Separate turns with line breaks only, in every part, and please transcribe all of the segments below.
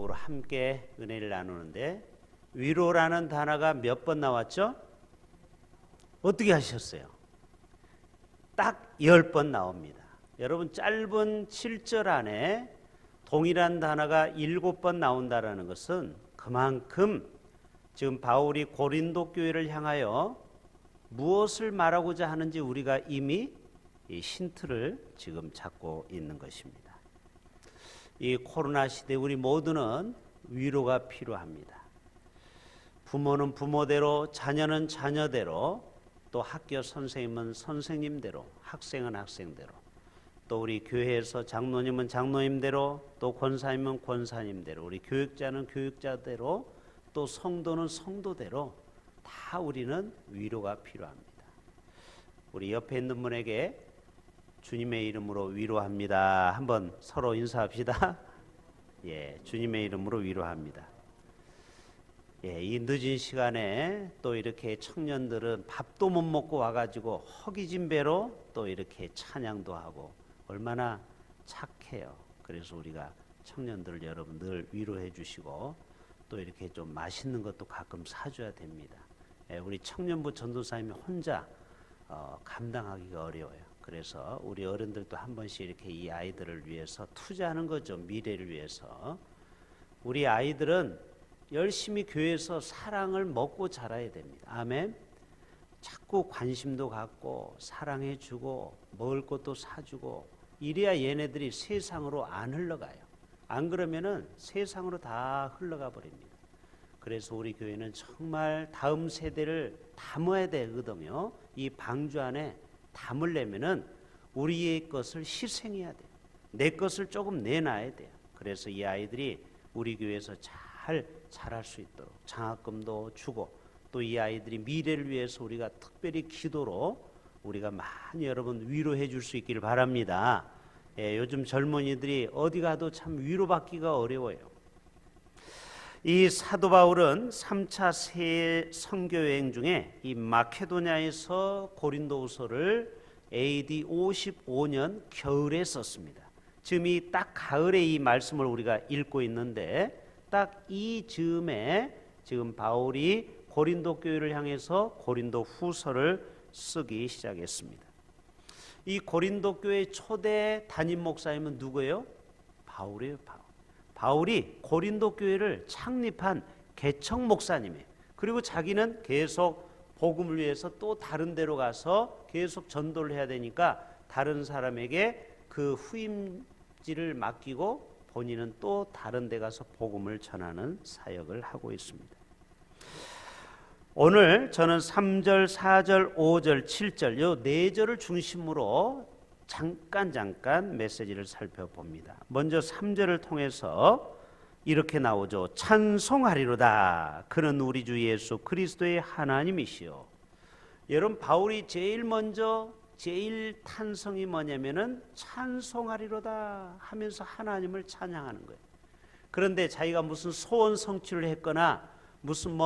지속적으로 함께 은혜를 나누는데 위로라는 단어가 몇 번 나왔죠? 어떻게 하셨어요? 딱 10번 나옵니다. 여러분 짧은 7절 안에 동일한 단어가 7번 나온다는 것은 그만큼 지금 바울이 고린도 교회를 향하여 무엇을 말하고자 하는지 우리가 이미 이 힌트를 지금 찾고 있는 것입니다. 이 코로나 시대 우리 모두는 위로가 필요합니다. 부모는 부모대로, 자녀는 자녀대로, 또 학교 선생님은 선생님대로, 학생은 학생대로, 또 우리 교회에서 장로님은 장로님대로, 또 권사님은 권사님대로, 우리 교육자는 교육자대로, 또 성도는 성도대로 다 우리는 위로가 필요합니다. 우리 옆에 있는 분에게 주님의 이름으로 위로합니다. 한번 서로 인사합시다. 예, 주님의 이름으로 위로합니다. 예, 이 늦은 시간에 또 이렇게 청년들은 밥도 못 먹고 와가지고 허기진 배로 또 이렇게 찬양도 하고 얼마나 착해요. 그래서 우리가 청년들 여러분 늘 위로해 주시고 또 이렇게 좀 맛있는 것도 가끔 사줘야 됩니다. 예, 우리 청년부 전도사님이 혼자 감당하기가 어려워요. 그래서 우리 어른들도 한 번씩 이렇게 이 아이들을 위해서 투자하는 거죠. 미래를 위해서. 우리 아이들은 열심히 교회에서 사랑을 먹고 자라야 됩니다. 아멘. 자꾸 관심도 갖고 사랑해주고 먹을 것도 사주고 이래야 얘네들이 세상으로 안 흘러가요. 안 그러면은 세상으로 다 흘러가 버립니다. 그래서 우리 교회는 정말 다음 세대를 담아야 되거든요. 이 방주 안에 담으려면은 우리의 것을 희생해야 돼요. 내 것을 조금 내놔야 돼요. 그래서 이 아이들이 우리 교회에서 잘 자랄 수 있도록 장학금도 주고 또 이 아이들이 미래를 위해서 우리가 특별히 기도로 우리가 많이 여러분 위로해 줄 수 있기를 바랍니다. 예, 요즘 젊은이들이 어디 가도 참 위로받기가 어려워요. 이 사도 바울은 3차 세 선교여행 중에 이 마케도냐에서 고린도후서를 AD 55년 겨울에 썼습니다. 지금 이 딱 가을에 이 말씀을 우리가 읽고 있는데 딱 이 즈음에 지금 바울이 고린도 교회를 향해서 고린도 후서를 쓰기 시작했습니다. 이 고린도 교회 초대 담임 목사님은 누구예요? 바울이에요. 바울이 고린도 교회를 창립한 개척 목사님이에요. 그리고 자기는 계속 복음을 위해서 또 다른 데로 가서 계속 전도를 해야 되니까 다른 사람에게 그 후임지를 맡기고 본인은 또 다른 데 가서 복음을 전하는 사역을 하고 있습니다. 오늘 저는 3절, 4절, 5절, 7절 요 4절을 중심으로 잠깐 메시지를 살펴봅니다. 먼저 3절을 통해서 이렇게 나오죠. 찬송하리로다. 그는 우리 주 예수 그리스도의 하나님이시요. 여러분 바울이 제일 탄성이 뭐냐면은 찬송하리로다 하면서 하나님을 찬양하는 거예요. 그런데 자기가 무슨 소원 성취를 했거나 무슨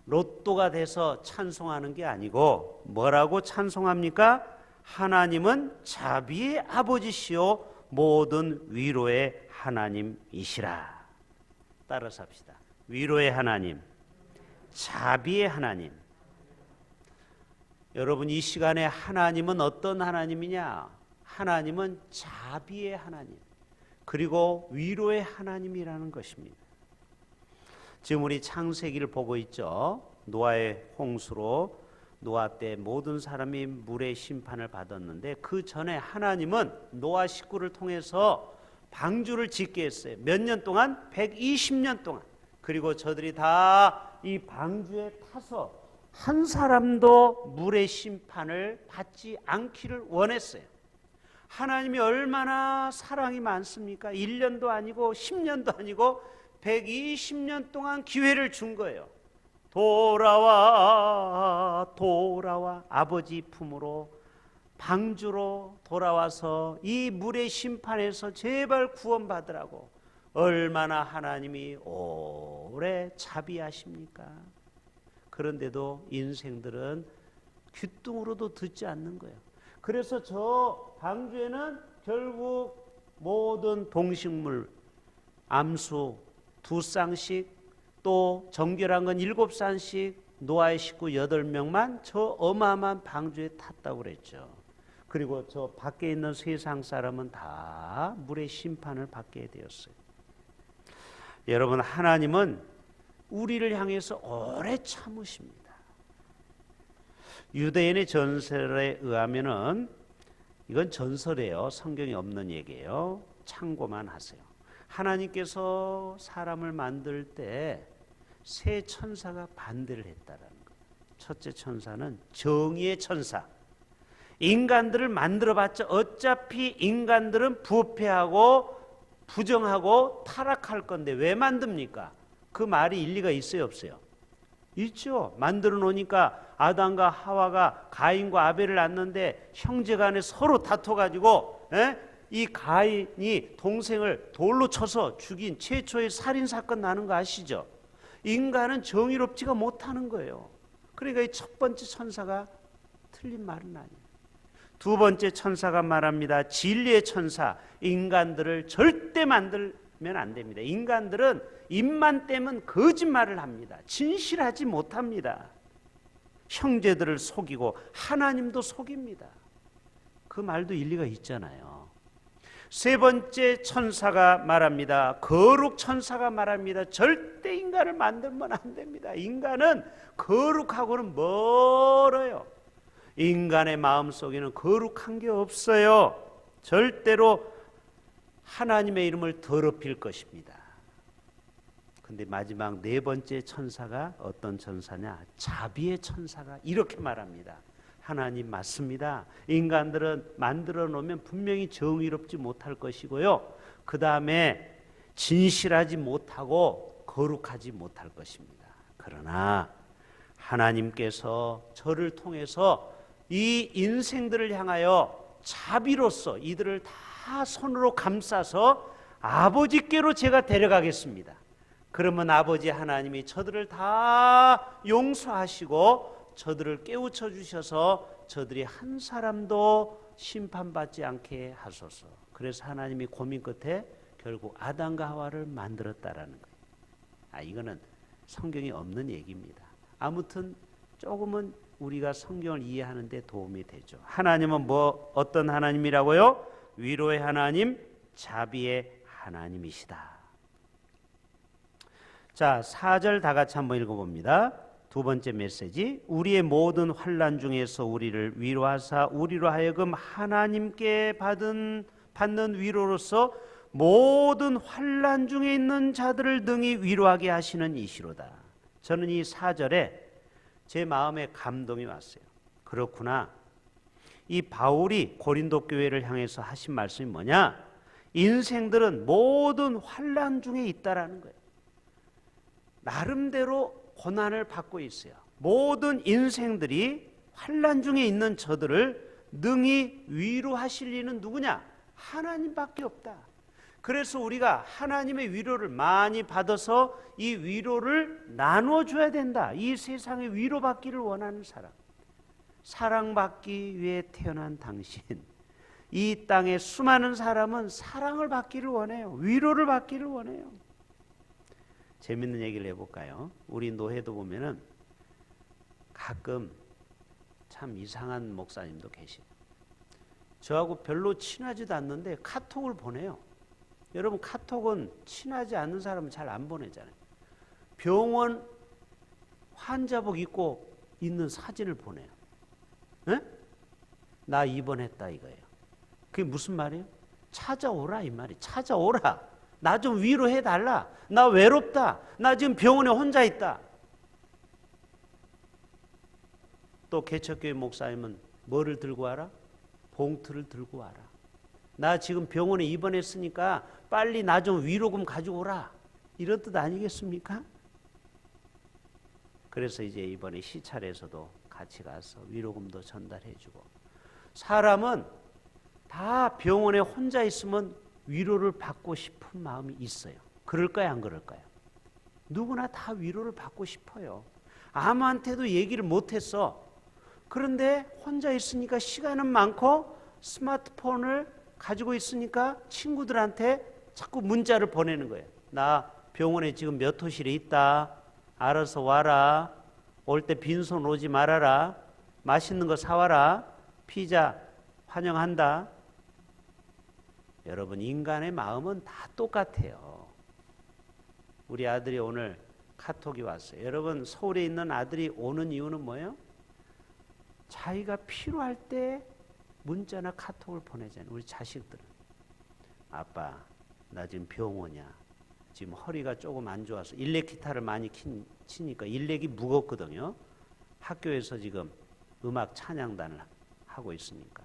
로또가 돼서 찬송하는 게 아니고 뭐라고 찬송합니까? 하나님은 자비의 아버지시요 모든 위로의 하나님이시라. 따라서 합시다. 위로의 하나님, 자비의 하나님. 여러분 이 시간에 하나님은 어떤 하나님이냐? 하나님은 자비의 하나님 그리고 위로의 하나님이라는 것입니다. 지금 우리 창세기를 보고 있죠. 노아의 홍수로 노아 때 모든 사람이 물의 심판을 받았는데 그 전에 하나님은 노아 식구를 통해서 방주를 짓게 했어요. 몇 년 동안? 120년 동안. 그리고 저들이 다 이 방주에 타서 한 사람도 물의 심판을 받지 않기를 원했어요. 하나님이 얼마나 사랑이 많습니까? 1년도 아니고 10년도 아니고 120년 동안 기회를 준 거예요. 돌아와 아버지 품으로 방주로 돌아와서 이 물의 심판에서 제발 구원받으라고. 얼마나 하나님이 오래 자비하십니까? 그런데도 인생들은 귀뚱으로도 듣지 않는 거예요. 그래서 저 방주에는 결국 모든 동식물, 암수, 2쌍씩, 또 정결한 건 7쌍씩, 노아의 식구 8명만 저 어마어마한 방주에 탔다고 그랬죠. 그리고 저 밖에 있는 세상 사람은 다 물의 심판을 받게 되었어요. 여러분, 하나님은 우리를 향해서 오래 참으십니다. 유대인의 전설에 의하면은, 이건 전설이에요. 성경에 없는 얘기예요. 참고만 하세요. 하나님께서 사람을 만들 때 세 천사가 반대를 했다라는 거예요. 첫째 천사는 정의의 천사. 인간들을 만들어봤자 어차피 인간들은 부패하고 부정하고 타락할 건데 왜 만듭니까? 그 말이 일리가 있어요, 없어요? 있죠. 만들어 놓으니까 아담과 하와가 가인과 아벨을 낳는데 형제간에 서로 다퉈가지고 이 가인이 동생을 돌로 쳐서 죽인 최초의 살인사건 나는 거 아시죠? 인간은 정의롭지가 못하는 거예요. 그러니까 이 첫 번째 천사가 틀린 말은 아니에요. 두 번째 천사가 말합니다. 진리의 천사. 인간들을 절대 만들면 안 됩니다. 인간들은 입만 떼면 거짓말을 합니다. 진실하지 못합니다. 형제들을 속이고 하나님도 속입니다. 그 말도 일리가 있잖아요. 세 번째 천사가 말합니다. 거룩 천사가 말합니다. 절대 인간을 만들면 안 됩니다. 인간은 거룩하고는 멀어요. 인간의 마음속에는 거룩한 게 없어요. 절대로 하나님의 이름을 더럽힐 것입니다. 근데 마지막 네 번째 천사가 어떤 천사냐? 자비의 천사가 이렇게 말합니다. 하나님 맞습니다. 인간들은 만들어 놓으면 분명히 정의롭지 못할 것이고요. 그 다음에 진실하지 못하고 거룩하지 못할 것입니다. 그러나 하나님께서 저를 통해서 이 인생들을 향하여 자비로서 이들을 다 손으로 감싸서 아버지께로 제가 데려가겠습니다. 그러면 아버지 하나님이 저들을 다 용서하시고 저들을 깨우쳐 주셔서 저들이 한 사람도 심판받지 않게 하소서. 그래서 하나님이 고민 끝에 결국 아담과 하와를 만들었다라는 거예요. 이거는 성경에 없는 얘기입니다. 아무튼 조금은 우리가 성경을 이해하는 데 도움이 되죠. 하나님은 어떤 하나님이라고요? 위로의 하나님, 자비의 하나님이시다. 자, 4절 다 같이 한번 읽어봅니다. 두 번째 메시지. 우리의 모든 환난 중에서 우리를 위로하사 우리로 하여금 하나님께 받는 위로로서 모든 환난 중에 있는 자들을 능히 위로하게 하시는 이시로다. 저는 이 4절에 제 마음에 감동이 왔어요. 그렇구나. 이 바울이 고린도 교회를 향해서 하신 말씀이 뭐냐? 인생들은 모든 환난 중에 있다라는 거예요. 나름대로 고난을 받고 있어요. 모든 인생들이 환난 중에 있는 저들을 능히 위로하실 이는 누구냐? 하나님밖에 없다. 그래서 우리가 하나님의 위로를 많이 받아서 이 위로를 나눠줘야 된다. 이 세상에 위로받기를 원하는 사람, 사랑받기 위해 태어난 당신, 이 땅의 수많은 사람은 사랑을 받기를 원해요. 위로를 받기를 원해요. 재밌는 얘기를 해볼까요? 우리 노회도 보면은 가끔 참 이상한 목사님도 계세요. 저하고 별로 친하지도 않는데 카톡을 보내요. 여러분, 카톡은 친하지 않는 사람은 잘 안 보내잖아요. 병원 환자복 입고 있는 사진을 보내요. 에? 나 입원했다 이거예요. 그게 무슨 말이에요? 찾아오라 이 말이. 찾아오라. 나 좀 위로해달라. 나 외롭다. 나 지금 병원에 혼자 있다. 또 개척교회 목사님은 뭐를 들고 와라? 봉투를 들고 와라. 나 지금 병원에 입원했으니까 빨리 나 좀 위로금 가지고 오라. 이런 뜻 아니겠습니까? 그래서 이제 이번에 시찰에서도 같이 가서 위로금도 전달해주고. 사람은 다 병원에 혼자 있으면 위로를 받고 싶은 마음이 있어요. 그럴까요, 안 그럴까요? 누구나 다 위로를 받고 싶어요. 아무한테도 얘기를 못했어. 그런데 혼자 있으니까 시간은 많고 스마트폰을 가지고 있으니까 친구들한테 자꾸 문자를 보내는 거예요. 나 병원에 지금 몇 호실에 있다. 알아서 와라. 올 때 빈손 오지 말아라. 맛있는 거 사와라. 피자 환영한다. 여러분, 인간의 마음은 다 똑같아요. 우리 아들이 오늘 카톡이 왔어요. 여러분, 서울에 있는 아들이 오는 이유는 뭐예요? 자기가 필요할 때 문자나 카톡을 보내잖아요. 우리 자식들은. 아빠, 나 지금 병원이야. 지금 허리가 조금 안 좋아서 일렉 기타를 많이 치니까 일렉이 무겁거든요. 학교에서 지금 음악 찬양단을 하고 있으니까.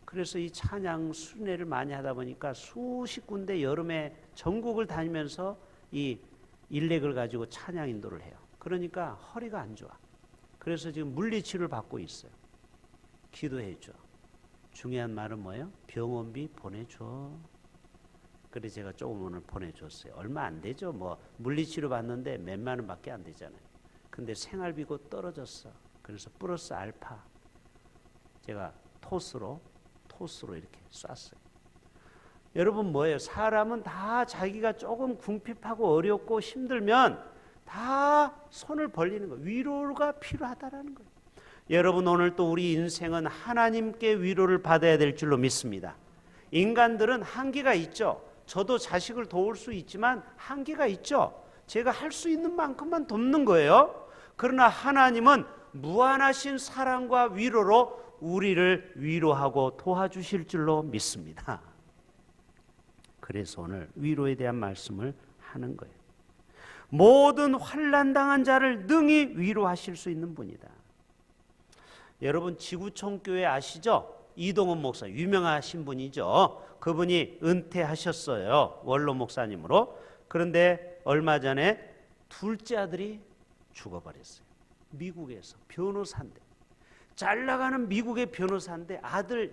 그래서 이 찬양 순회를 많이 하다 보니까 수십 군데 여름에 전국을 다니면서 이 일렉을 가지고 찬양 인도를 해요. 그러니까 허리가 안 좋아. 그래서 지금 물리치료를 받고 있어요. 기도해 줘. 중요한 말은 뭐예요? 병원비 보내줘. 그래서 제가 조금 오늘 보내줬어요. 얼마 안 되죠. 뭐 물리치료 받는데 몇만 원밖에 안 되잖아요. 근데 생활비고 떨어졌어. 그래서 플러스 알파 제가 토스로 이렇게 쐈어요. 여러분, 뭐예요? 사람은 다 자기가 조금 궁핍하고 어렵고 힘들면 다 손을 벌리는 거예요. 위로가 필요하다라는 거예요. 여러분, 오늘 또 우리 인생은 하나님께 위로를 받아야 될 줄로 믿습니다. 인간들은 한계가 있죠. 저도 자식을 도울 수 있지만 한계가 있죠. 제가 할 수 있는 만큼만 돕는 거예요. 그러나 하나님은 무한하신 사랑과 위로로 우리를 위로하고 도와주실 줄로 믿습니다. 그래서 오늘 위로에 대한 말씀을 하는 거예요. 모든 환난 당한 자를 능히 위로하실 수 있는 분이다. 여러분, 지구촌교회 아시죠? 이동훈 목사, 유명하신 분이죠. 그분이 은퇴하셨어요. 원로 목사님으로. 그런데 얼마 전에 둘째 아들이 죽어버렸어요. 미국에서 변호사인데, 잘 나가는 미국의 변호사인데 아들이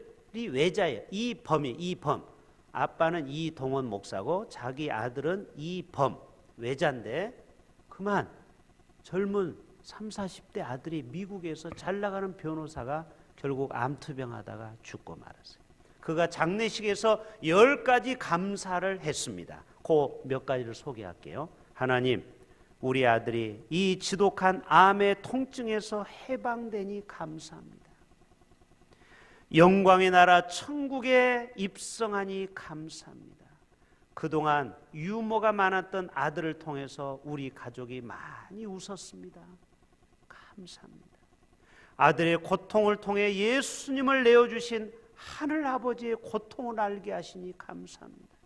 외자예요. 이범. 아빠는 이동원 목사고 자기 아들은 이범, 외자인데 그만 젊은 30, 40대 아들이 미국에서 잘 나가는 변호사가 결국 암투병하다가 죽고 말았어요. 그가 장례식에서 10가지 감사를 했습니다. 그 몇 가지를 소개할게요. 하나님, 우리 아들이 이 지독한 암의 통증에서 해방되니 감사합니다. 영광의 나라 천국에 입성하니 감사합니다. 그동안 유머가 많았던 아들을 통해서 우리 가족이 많이 웃었습니다. 감사합니다. 아들의 고통을 통해 예수님을 내어주신 하늘 아버지의 고통을 알게 하시니 감사합니다.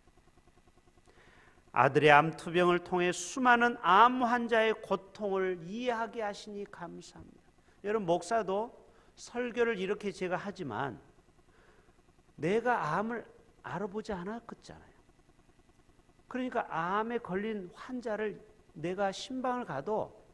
아들의 암투병을 통해 수많은 암 환자의 고통을 이해하게 하시니 감사합니다. 여러분, 목사도 설교를 이렇게 제가 하지만 내가 암을 알아보지 않았잖아요. 그러니까 암에 걸린 환자를 내가 신방을 가도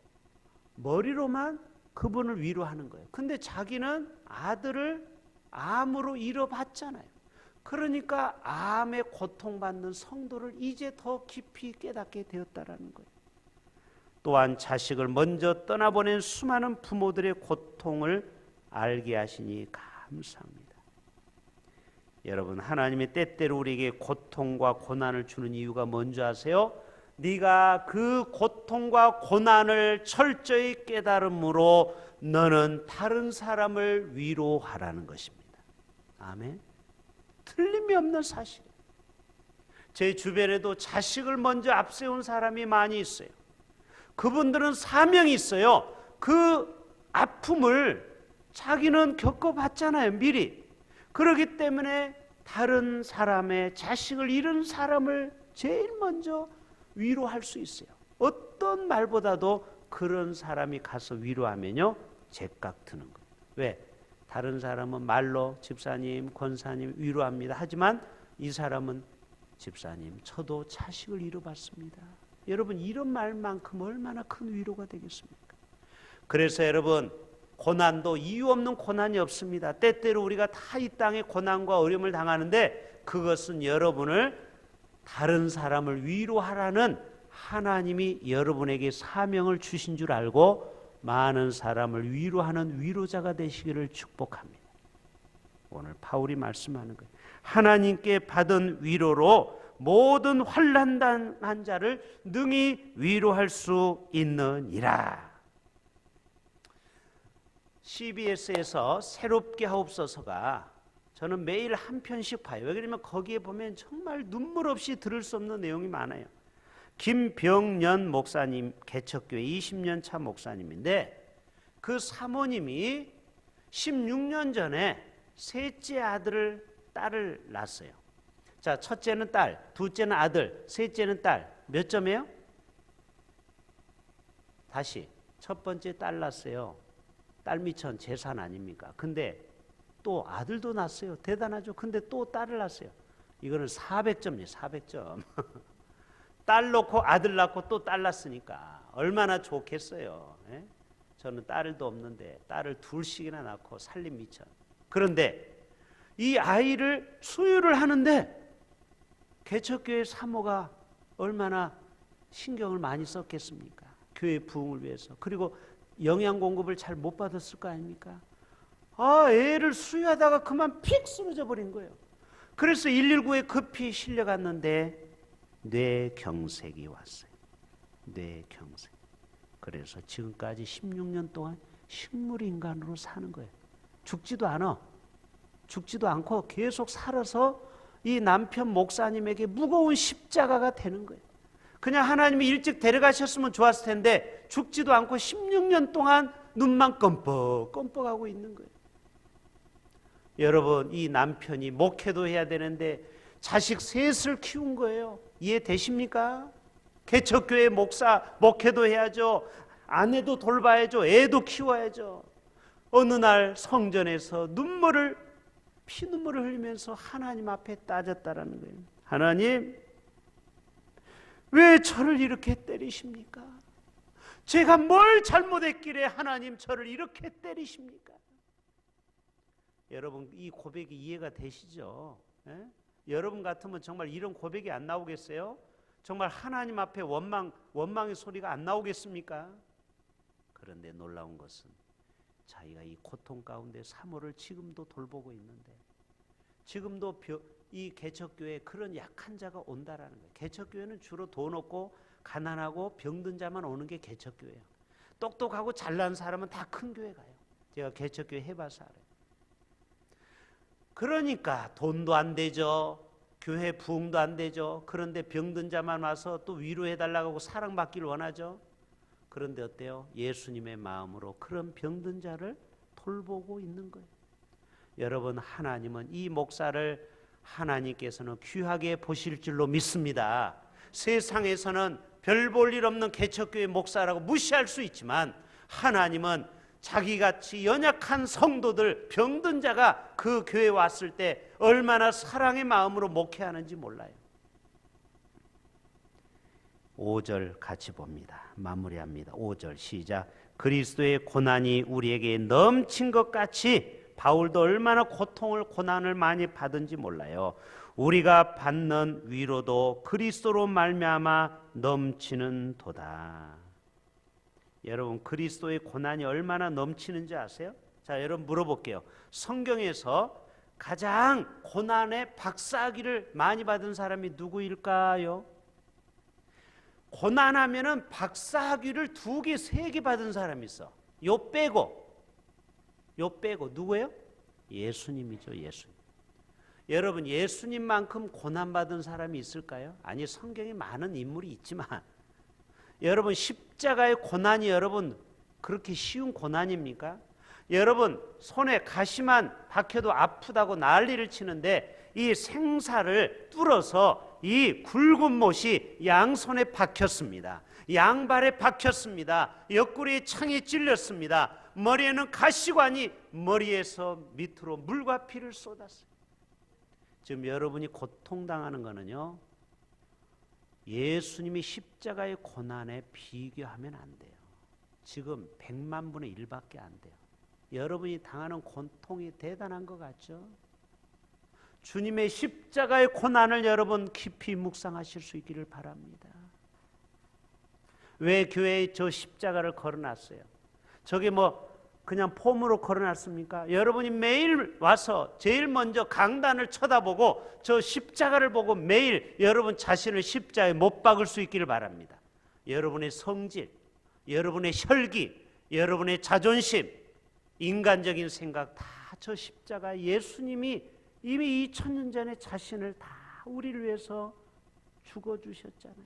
머리로만 그분을 위로하는 거예요. 근데 자기는 아들을 암으로 잃어봤잖아요. 그러니까 암에 고통받는 성도를 이제 더 깊이 깨닫게 되었다라는 거예요. 또한 자식을 먼저 떠나보낸 수많은 부모들의 고통을 알게 하시니 감사합니다. 여러분, 하나님의 때때로 우리에게 고통과 고난을 주는 이유가 뭔지 아세요? 네가 그 고통과 고난을 철저히 깨달음으로 너는 다른 사람을 위로하라는 것입니다. 아멘. 틀림이 없는 사실이에요. 제 주변에도 자식을 먼저 앞세운 사람이 많이 있어요. 그분들은 사명이 있어요. 그 아픔을 자기는 겪어봤잖아요, 미리. 그렇기 때문에 다른 사람의 자식을 잃은 사람을 제일 먼저 위로할 수 있어요. 어떤 말보다도 그런 사람이 가서 위로하면요, 제깍 드는 거예요. 왜? 다른 사람은 말로 집사님, 권사님 위로합니다. 하지만 이 사람은 집사님, 저도 자식을 잃어봤습니다. 여러분, 이런 말만큼 얼마나 큰 위로가 되겠습니까? 그래서 여러분, 고난도 이유 없는 고난이 없습니다. 때때로 우리가 다 이 땅에 고난과 어려움을 당하는데 그것은 여러분을 다른 사람을 위로하라는 하나님이 여러분에게 사명을 주신 줄 알고 많은 사람을 위로하는 위로자가 되시기를 축복합니다. 오늘 바울이 말씀하는 거예요. 하나님께 받은 위로로 모든 환난 당한 자를 능히 위로할 수 있느니라. CBS에서 새롭게 하옵소서가 저는 매일 한 편씩 봐요. 왜 그러냐면 거기에 보면 정말 눈물 없이 들을 수 없는 내용이 많아요. 김병년 목사님, 개척교회 20년 차 목사님인데 그 사모님이 16년 전에 셋째 딸을 낳았어요. 자, 첫째는 딸, 둘째는 아들, 셋째는 딸. 몇 점이에요? 다시 첫 번째 딸 낳았어요. 딸미천 재산 아닙니까? 근데 또 아들도 낳았어요. 대단하죠. 근데 또 딸을 낳았어요. 이거는 400점이에요. 400점. 딸 놓고 아들 낳고 또 딸 낳았으니까 얼마나 좋겠어요. 예? 저는 딸도 없는데 딸을 둘씩이나 낳고 살림 미천. 그런데 이 아이를 수유를 하는데 개척교회 사모가 얼마나 신경을 많이 썼겠습니까? 교회 부흥을 위해서. 그리고 영양 공급을 잘 못 받았을 거 아닙니까? 애를 수유하다가 그만 픽 쓰러져 버린 거예요. 그래서 119에 급히 실려갔는데 뇌경색이 왔어요. 뇌경색. 그래서 지금까지 16년 동안 식물인간으로 사는 거예요. 죽지도 않아. 죽지도 않고 계속 살아서 이 남편 목사님에게 무거운 십자가가 되는 거예요. 그냥 하나님이 일찍 데려가셨으면 좋았을 텐데 죽지도 않고 16년 동안 눈만 껌뻑껌뻑하고 있는 거예요. 여러분, 이 남편이 목회도 해야 되는데 자식 셋을 키운 거예요. 이해되십니까? 개척교회 목회도 해야죠. 아내도 돌봐야죠. 애도 키워야죠. 어느 날 성전에서 피눈물을 흘리면서 하나님 앞에 따졌다라는 거예요. 하나님, 왜 저를 이렇게 때리십니까? 제가 뭘 잘못했길래 하나님 저를 이렇게 때리십니까? 여러분, 이 고백이 이해가 되시죠? 예? 여러분 같으면 정말 이런 고백이 안 나오겠어요? 정말 하나님 앞에 원망의 소리가 안 나오겠습니까? 그런데 놀라운 것은 자기가 이 고통 가운데 사모를 지금도 돌보고 있는데 지금도 이 개척교회에 그런 약한 자가 온다라는 거예요. 개척교회는 주로 돈 없고 가난하고 병든 자만 오는 게 개척교회예요. 똑똑하고 잘난 사람은 다 큰 교회 가요. 제가 개척교회 해봐서 알아요. 그러니까 돈도 안 되죠. 교회 부흥도 안 되죠. 그런데 병든 자만 와서 또 위로해달라고 하고 사랑받기를 원하죠. 그런데 어때요? 예수님의 마음으로 그런 병든 자를 돌보고 있는 거예요. 여러분, 하나님은 이 목사를 하나님께서는 귀하게 보실 줄로 믿습니다. 세상에서는 별 볼 일 없는 개척교회 목사라고 무시할 수 있지만 하나님은 자기같이 연약한 성도들, 병든 자가 그 교회에 왔을 때 얼마나 사랑의 마음으로 목회하는지 몰라요. 5절 같이 봅니다. 마무리합니다. 5절 시작. 그리스도의 고난이 우리에게 넘친 것 같이 바울도 얼마나 고난을 많이 받은지 몰라요. 우리가 받는 위로도 그리스도로 말미암아 넘치는 도다. 여러분, 그리스도의 고난이 얼마나 넘치는지 아세요? 자, 여러분 물어볼게요. 성경에서 가장 고난의 박사학위를 많이 받은 사람이 누구일까요? 고난하면은 박사학위를 2개, 3개 받은 사람이 있어. 요 빼고 누구예요? 예수님이죠. 예수님. 여러분, 예수님만큼 고난받은 사람이 있을까요? 아니, 성경에 많은 인물이 있지만 여러분, 십자가의 고난이 여러분 그렇게 쉬운 고난입니까? 여러분, 손에 가시만 박혀도 아프다고 난리를 치는데 이 생사를 뚫어서 이 굵은 못이 양손에 박혔습니다. 양발에 박혔습니다. 옆구리에 창에 찔렸습니다. 머리에는 가시관이 머리에서 밑으로 물과 피를 쏟았어요. 지금 여러분이 고통당하는 거는요, 예수님이 십자가의 고난에 비교하면 안 돼요. 지금 100만 분의 1밖에 안 돼요. 여러분이 당하는 고통이 대단한 것 같죠? 주님의 십자가의 고난을 여러분 깊이 묵상하실 수 있기를 바랍니다. 왜 교회에 저 십자가를 걸어놨어요? 저게 뭐 그냥 폼으로 걸어놨습니까? 여러분이 매일 와서 제일 먼저 강단을 쳐다보고 저 십자가를 보고 매일 여러분 자신을 십자가에 못 박을 수 있기를 바랍니다. 여러분의 성질, 여러분의 혈기, 여러분의 자존심, 인간적인 생각 다 저 십자가 예수님이 이미 2000년 전에 자신을 다 우리를 위해서 죽어주셨잖아요.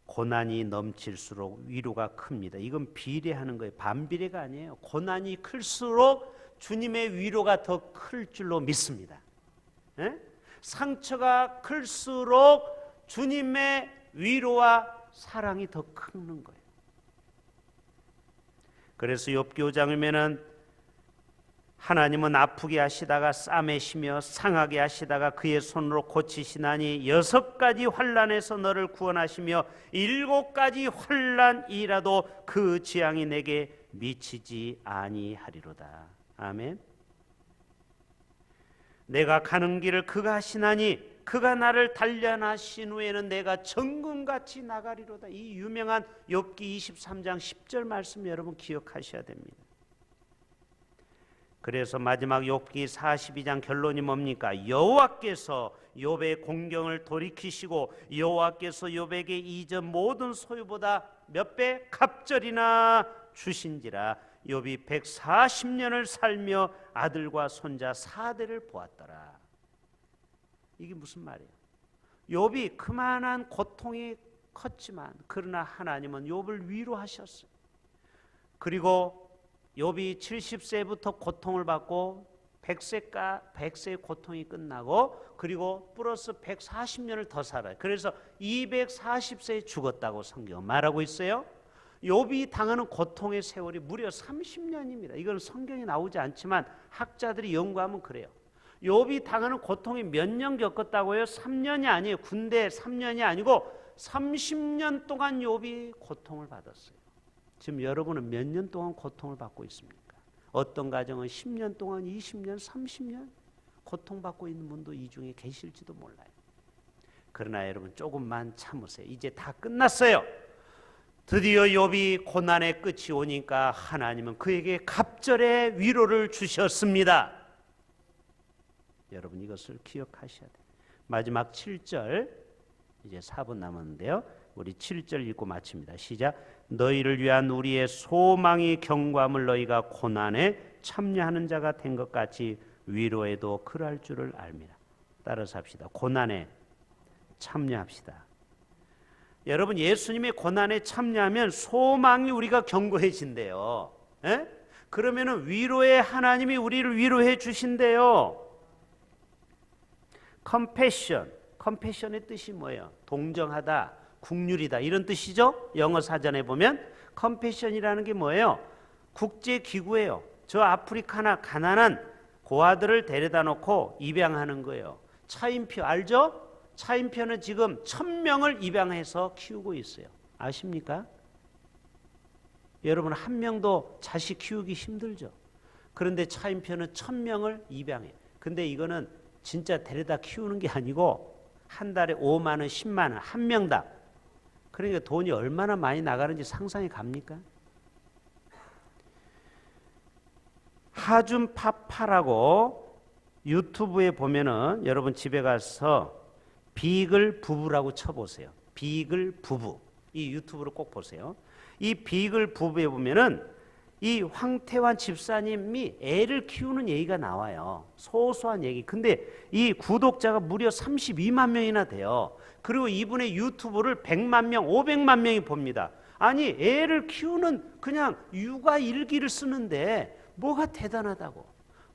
고난이 넘칠수록 위로가 큽니다. 이건 비례하는 거예요. 반비례가 아니에요. 고난이 클수록 주님의 위로가 더 클 줄로 믿습니다. 에? 상처가 클수록 주님의 위로와 사랑이 더 크는 거예요. 그래서 욥기 5장을 보면은 하나님은 아프게 하시다가 싸매시며 상하게 하시다가 그의 손으로 고치시나니 6가지 환난에서 너를 구원하시며 7가지 환난이라도 그 재앙이 내게 미치지 아니하리로다. 아멘. 내가 가는 길을 그가 하시나니 그가 나를 단련하신 후에는 내가 정금같이 나가리로다. 이 유명한 욥기 23장 10절 말씀 여러분 기억하셔야 됩니다. 그래서 마지막 욥기 42장 결론이 뭡니까? 여호와께서 욥의 공경을 돌이키시고 여호와께서 욥에게 이전 모든 소유보다 몇 배 갑절이나 주신지라. 욥이 140년을 살며 아들과 손자 4대를 보았더라. 이게 무슨 말이에요? 욥이 그만한 고통이 컸지만 그러나 하나님은 욥을 위로하셨어요. 그리고 욥이 70세부터 고통을 받고 100세의 고통이 끝나고 그리고 플러스 140년을 더 살아요. 그래서 240세에 죽었다고 성경은 말하고 있어요. 욥이 당하는 고통의 세월이 무려 30년입니다. 이건 성경에 나오지 않지만 학자들이 연구하면 그래요. 욥이 당하는 고통이 몇 년 겪었다고요? 3년이 아니에요. 군대 3년이 아니고 30년 동안 욥이 고통을 받았어요. 지금 여러분은 몇 년 동안 고통을 받고 있습니까? 어떤 가정은 10년 동안, 20년, 30년 고통받고 있는 분도 이 중에 계실지도 몰라요. 그러나 여러분 조금만 참으세요. 이제 다 끝났어요. 드디어 욥이 고난의 끝이 오니까 하나님은 그에게 갑절의 위로를 주셨습니다. 여러분 이것을 기억하셔야 돼요. 마지막 7절 이제 4분 남았는데요. 우리 7절 읽고 마칩니다. 시작. 너희를 위한 우리의 소망이 경고함을 너희가 고난에 참여하는 자가 된 것 같이 위로에도 그럴 줄을 알미라. 따라서 합시다. 고난에 참여합시다. 여러분 예수님의 고난에 참여하면 소망이 우리가 견고해진대요. 에? 그러면은 위로의 하나님이 우리를 위로해 주신대요. 컴패션의 뜻이 뭐예요? 동정하다, 국률이다 이런 뜻이죠. 영어 사전에 보면 컴패션이라는 게 뭐예요? 국제기구예요. 저 아프리카나 가난한 고아들을 데려다 놓고 입양하는 거예요. 차인표 알죠? 차인표는 지금 1000명을 입양해서 키우고 있어요. 아십니까? 여러분 한 명도 자식 키우기 힘들죠. 그런데 차인표는 1000명을 입양해요. 근데 이거는 진짜 데려다 키우는 게 아니고 한 달에 5만 원, 10만 원 한 명당. 그러니까 돈이 얼마나 많이 나가는지 상상이 갑니까? 하준파파라고 유튜브에 보면은 여러분 집에 가서 비글 부부라고 쳐보세요. 비글 부부. 이 유튜브를 꼭 보세요. 이 비글 부부에 보면은 이 황태환 집사님이 애를 키우는 얘기가 나와요. 소소한 얘기. 근데 이 구독자가 무려 32만 명이나 돼요. 그리고 이분의 유튜브를 100만 명, 500만 명이 봅니다. 아니 애를 키우는 그냥 육아 일기를 쓰는데 뭐가 대단하다고.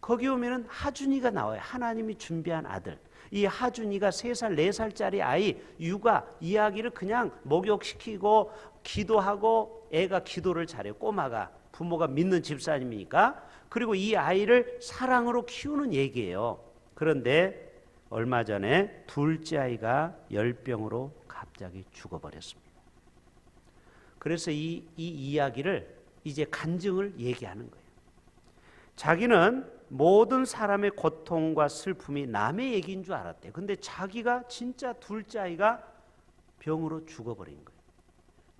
거기 오면은 하준이가 나와요. 하나님이 준비한 아들. 이 하준이가 3살, 4살짜리 아이 육아 이야기를 그냥 목욕시키고 기도하고 애가 기도를 잘해요. 꼬마가. 부모가 믿는 집사님이니까. 그리고 이 아이를 사랑으로 키우는 얘기예요. 그런데 얼마 전에 둘째 아이가 열병으로 갑자기 죽어버렸습니다. 그래서 이 이야기를 이제 간증을 얘기하는 거예요. 자기는 모든 사람의 고통과 슬픔이 남의 얘기인 줄 알았대요. 근데 자기가 진짜 둘째 아이가 병으로 죽어버린 거예요.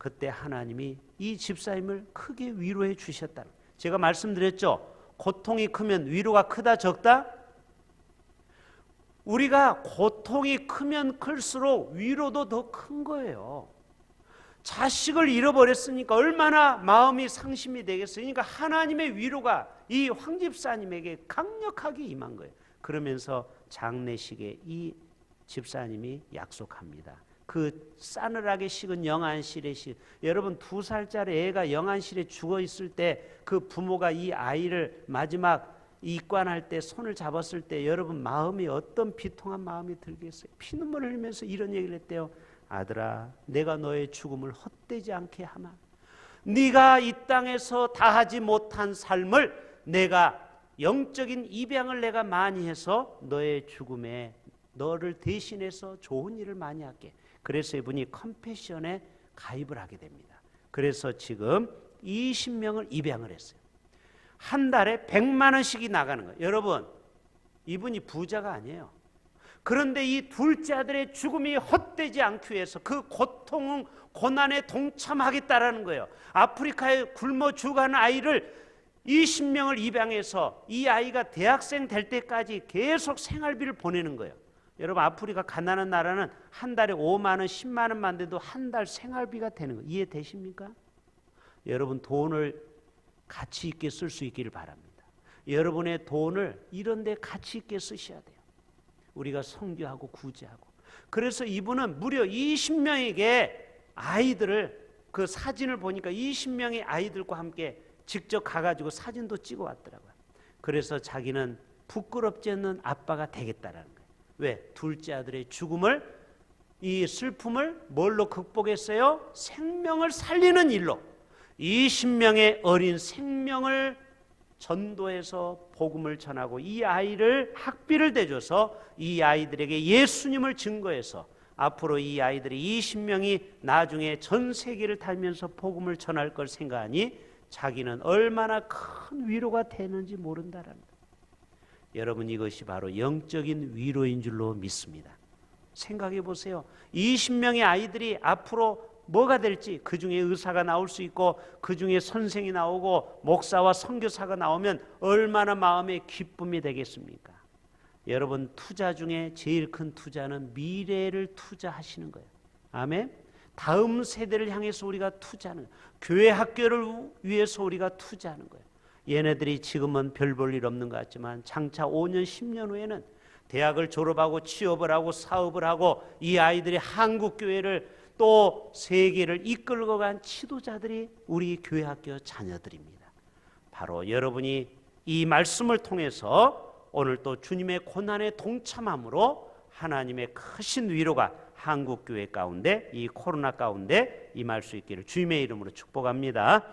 그때 하나님이 이 집사님을 크게 위로해 주셨다. 제가 말씀드렸죠. 고통이 크면 위로가 크다 적다? 우리가 고통이 크면 클수록 위로도 더 큰 거예요. 자식을 잃어버렸으니까 얼마나 마음이 상심이 되겠어요. 그러니까 하나님의 위로가 이 황 집사님에게 강력하게 임한 거예요. 그러면서 장례식에 이 집사님이 약속합니다. 그 싸늘하게 식은 영안실에 여러분 2살짜리 애가 영안실에 죽어 있을 때 그 부모가 이 아이를 마지막 입관할 때 손을 잡았을 때 여러분 마음이 어떤 비통한 마음이 들겠어요. 피눈물 흘리면서 이런 얘기를 했대요. 아들아, 내가 너의 죽음을 헛되지 않게 하마. 네가 이 땅에서 다하지 못한 삶을 내가 영적인 입양을 내가 많이 해서 너의 죽음에 너를 대신해서 좋은 일을 많이 할게. 그래서 이분이 컴패션에 가입을 하게 됩니다. 그래서 지금 20명을 입양을 했어요. 한 달에 100만 원씩이 나가는 거예요. 여러분, 이분이 부자가 아니에요. 그런데 이 둘째 아들의 죽음이 헛되지 않기 위해서 그 고통, 고난에 동참하겠다라는 거예요. 아프리카에 굶어 죽어가는 아이를 20명을 입양해서 이 아이가 대학생 될 때까지 계속 생활비를 보내는 거예요. 여러분, 아프리카 가난한 나라는 한 달에 5만 원, 10만 원만 돼도 한 달 생활비가 되는 거예요. 이해되십니까? 여러분, 돈을 가치 있게 쓸 수 있기를 바랍니다. 여러분의 돈을 이런 데 가치 있게 쓰셔야 돼요. 우리가 선교하고 구제하고. 그래서 이분은 무려 20명에게 아이들을, 그 사진을 보니까 20명의 아이들과 함께 직접 가가지고 사진도 찍어 왔더라고요. 그래서 자기는 부끄럽지 않는 아빠가 되겠다라는 거예요. 왜? 둘째 아들의 죽음을, 이 슬픔을 뭘로 극복했어요? 생명을 살리는 일로. 20명의 어린 생명을 전도해서 복음을 전하고 이 아이를 학비를 대줘서 이 아이들에게 예수님을 증거해서 앞으로 이 아이들이 20명이 나중에 전 세계를 달면서 복음을 전할 걸 생각하니 자기는 얼마나 큰 위로가 되는지 모른다라는 거예요. 여러분, 이것이 바로 영적인 위로인 줄로 믿습니다. 생각해 보세요. 20명의 아이들이 앞으로 뭐가 될지, 그 중에 의사가 나올 수 있고 그 중에 선생이 나오고 목사와 선교사가 나오면 얼마나 마음의 기쁨이 되겠습니까? 여러분, 투자 중에 제일 큰 투자는 미래를 투자하시는 거예요. 아멘. 다음 세대를 향해서 우리가 투자하는 거예요. 교회 학교를 위해서 우리가 투자하는 거예요. 얘네들이 지금은 별 볼 일 없는 것 같지만 장차 5년 10년 후에는 대학을 졸업하고 취업을 하고 사업을 하고 이 아이들이 한국 교회를 또 세계를 이끌고 간 지도자들이 우리 교회 학교 자녀들입니다. 바로 여러분이 이 말씀을 통해서 오늘 또 주님의 고난에 동참함으로 하나님의 크신 위로가 한국 교회 가운데, 이 코로나 가운데 임할 수 있기를 주님의 이름으로 축복합니다.